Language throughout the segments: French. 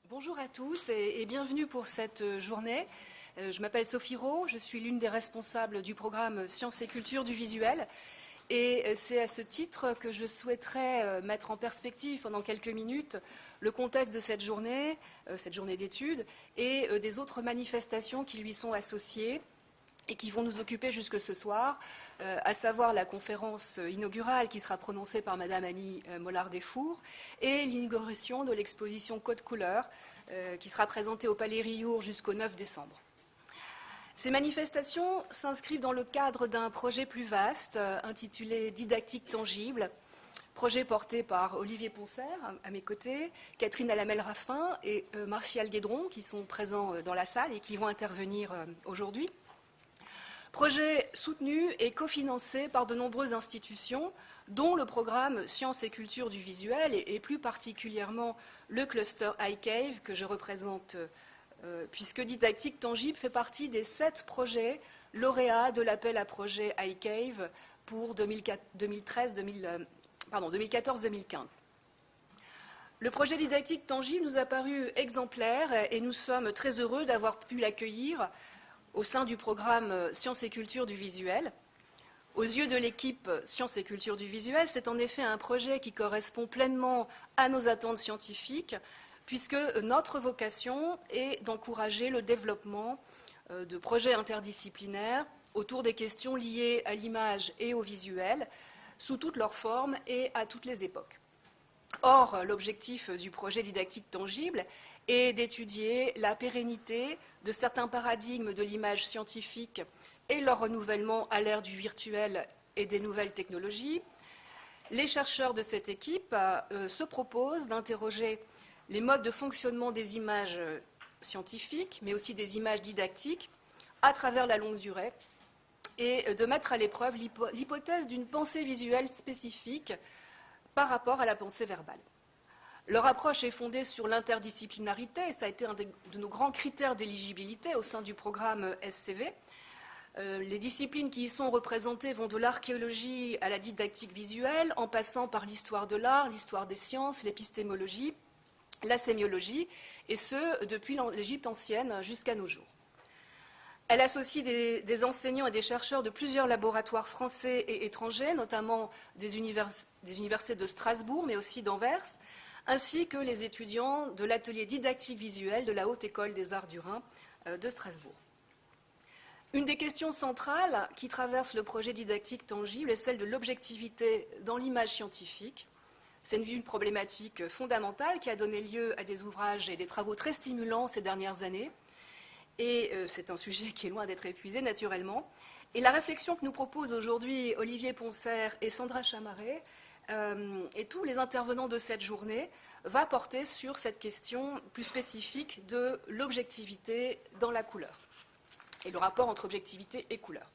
Bonjour à tous et bienvenue pour cette journée. Je m'appelle Sophie Rowe, je suis l'une des responsables du programme Sciences et Culture du Visuel. Et c'est à ce titre que je souhaiterais mettre en perspective pendant quelques minutes le contexte de cette journée d'études, et des autres manifestations qui lui sont associées et qui vont nous occuper jusque ce soir, à savoir la conférence inaugurale qui sera prononcée par Madame Annie Mollard-Desfours et l'inauguration de l'exposition Code Couleur qui sera présentée au Palais Riour jusqu'au 9 décembre. Ces manifestations s'inscrivent dans le cadre d'un projet plus vaste intitulé Didactique tangible, projet porté par Olivier Poncer à mes côtés, Catherine Alamel-Raffin et Martial Guédron qui sont présents dans la salle et qui vont intervenir aujourd'hui. Projet soutenu et cofinancé par de nombreuses institutions, dont le programme Sciences et Culture du Visuel et plus particulièrement le cluster iCave que je représente, puisque Didactique Tangible fait partie des 7 projets lauréats de l'appel à projet iCave pour 2014-2015. Le projet Didactique Tangible nous a paru exemplaire et nous sommes très heureux d'avoir pu l'accueillir au sein du programme Sciences et Culture du Visuel. Aux yeux de l'équipe Sciences et Culture du Visuel, c'est en effet un projet qui correspond pleinement à nos attentes scientifiques, puisque notre vocation est d'encourager le développement de projets interdisciplinaires autour des questions liées à l'image et au visuel, sous toutes leurs formes et à toutes les époques. Or, l'objectif du projet Didactique Tangible est d'étudier la pérennité de certains paradigmes de l'image scientifique et leur renouvellement à l'ère du virtuel et des nouvelles technologies. Les chercheurs de cette équipe se proposent d'interroger les modes de fonctionnement des images scientifiques, mais aussi des images didactiques, à travers la longue durée, et de mettre à l'épreuve l'hypothèse d'une pensée visuelle spécifique par rapport à la pensée verbale. Leur approche est fondée sur l'interdisciplinarité, et ça a été un de nos grands critères d'éligibilité au sein du programme SCV. Les disciplines qui y sont représentées vont de l'archéologie à la didactique visuelle, en passant par l'histoire de l'art, l'histoire des sciences, l'épistémologie, la sémiologie, et ce, depuis l'Égypte ancienne jusqu'à nos jours. Elle associe des enseignants et des chercheurs de plusieurs laboratoires français et étrangers, notamment des universités de Strasbourg, mais aussi d'Anvers, ainsi que les étudiants de l'atelier didactique visuel de la Haute École des Arts du Rhin de Strasbourg. Une des questions centrales qui traverse le projet Didactique Tangible est celle de l'objectivité dans l'image scientifique. C'est une problématique fondamentale qui a donné lieu à des ouvrages et des travaux très stimulants ces dernières années. Et c'est un sujet qui est loin d'être épuisé, naturellement. Et la réflexion que nous proposent aujourd'hui Olivier Poncer et Sandra Chamaret, et tous les intervenants de cette journée, va porter sur cette question plus spécifique de l'objectivité dans la couleur, et le rapport entre objectivité et couleur.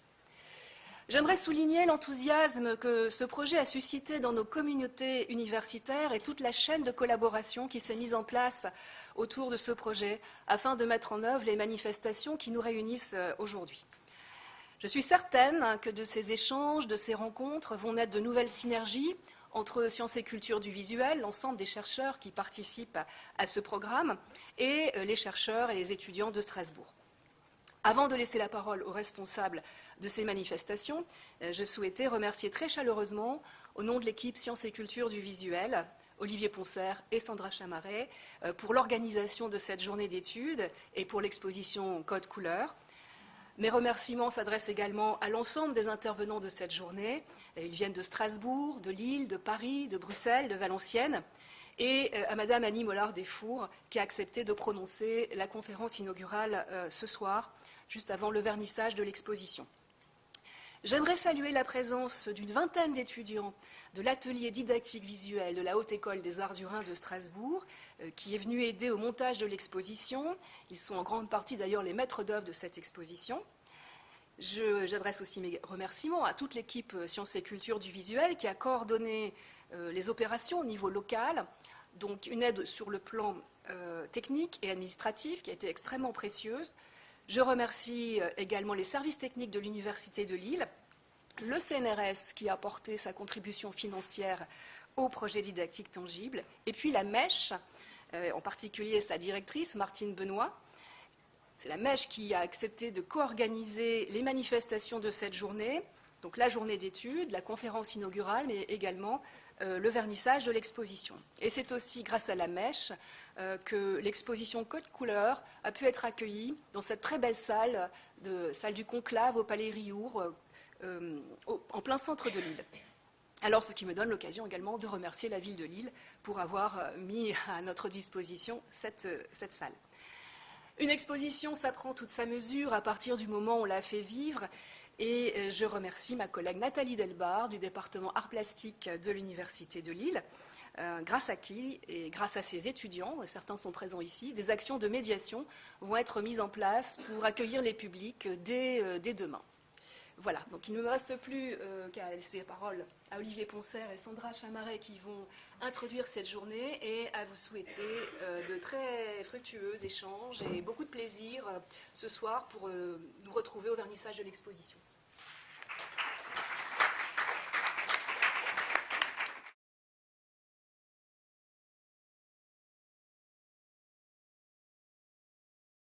J'aimerais souligner l'enthousiasme que ce projet a suscité dans nos communautés universitaires et toute la chaîne de collaboration qui s'est mise en place autour de ce projet afin de mettre en œuvre les manifestations qui nous réunissent aujourd'hui. Je suis certaine que de ces échanges, de ces rencontres, vont naître de nouvelles synergies entre Sciences et Culture du Visuel, l'ensemble des chercheurs qui participent à ce programme, et les chercheurs et les étudiants de Strasbourg. Avant de laisser la parole aux responsables de ces manifestations, je souhaitais remercier très chaleureusement, au nom de l'équipe Sciences et Culture du Visuel, Olivier Poncer et Sandra Chamaret, pour l'organisation de cette journée d'études et pour l'exposition Code Couleur. Mes remerciements s'adressent également à l'ensemble des intervenants de cette journée. Ils viennent de Strasbourg, de Lille, de Paris, de Bruxelles, de Valenciennes, et à Madame Annie Mollard-Desfours qui a accepté de prononcer la conférence inaugurale ce soir, juste avant le vernissage de l'exposition. J'aimerais saluer la présence d'une vingtaine d'étudiants de l'atelier didactique visuel de la Haute École des Arts du Rhin de Strasbourg, qui est venu aider au montage de l'exposition. Ils sont en grande partie d'ailleurs les maîtres d'œuvre de cette exposition. J'adresse aussi mes remerciements à toute l'équipe Sciences et Culture du Visuel qui a coordonné les opérations au niveau local, donc une aide sur le plan technique et administratif qui a été extrêmement précieuse. Je remercie également les services techniques de l'Université de Lille, le CNRS qui a apporté sa contribution financière au projet Didactique Tangible, et puis la Mèche, en particulier sa directrice, Martine Benoît. C'est la Mèche qui a accepté de co-organiser les manifestations de cette journée, donc la journée d'études, la conférence inaugurale, mais également le vernissage de l'exposition. Et c'est aussi grâce à la Mèche que l'exposition Code Couleur a pu être accueillie dans cette très belle salle du Conclave au Palais Riour, en plein centre de Lille. Alors, ce qui me donne l'occasion également de remercier la ville de Lille pour avoir mis à notre disposition cette salle. Une exposition, ça prend toute sa mesure à partir du moment où on la fait vivre. Et je remercie ma collègue Nathalie Delbar du département Arts Plastiques de l'Université de Lille, grâce à qui, et grâce à ses étudiants, et certains sont présents ici, des actions de médiation vont être mises en place pour accueillir les publics dès demain. Voilà, donc il ne me reste plus qu'à laisser la parole à Olivier Poncert et Sandra Chamaret qui vont introduire cette journée et à vous souhaiter de très fructueux échanges et beaucoup de plaisir ce soir pour nous retrouver au vernissage de l'exposition.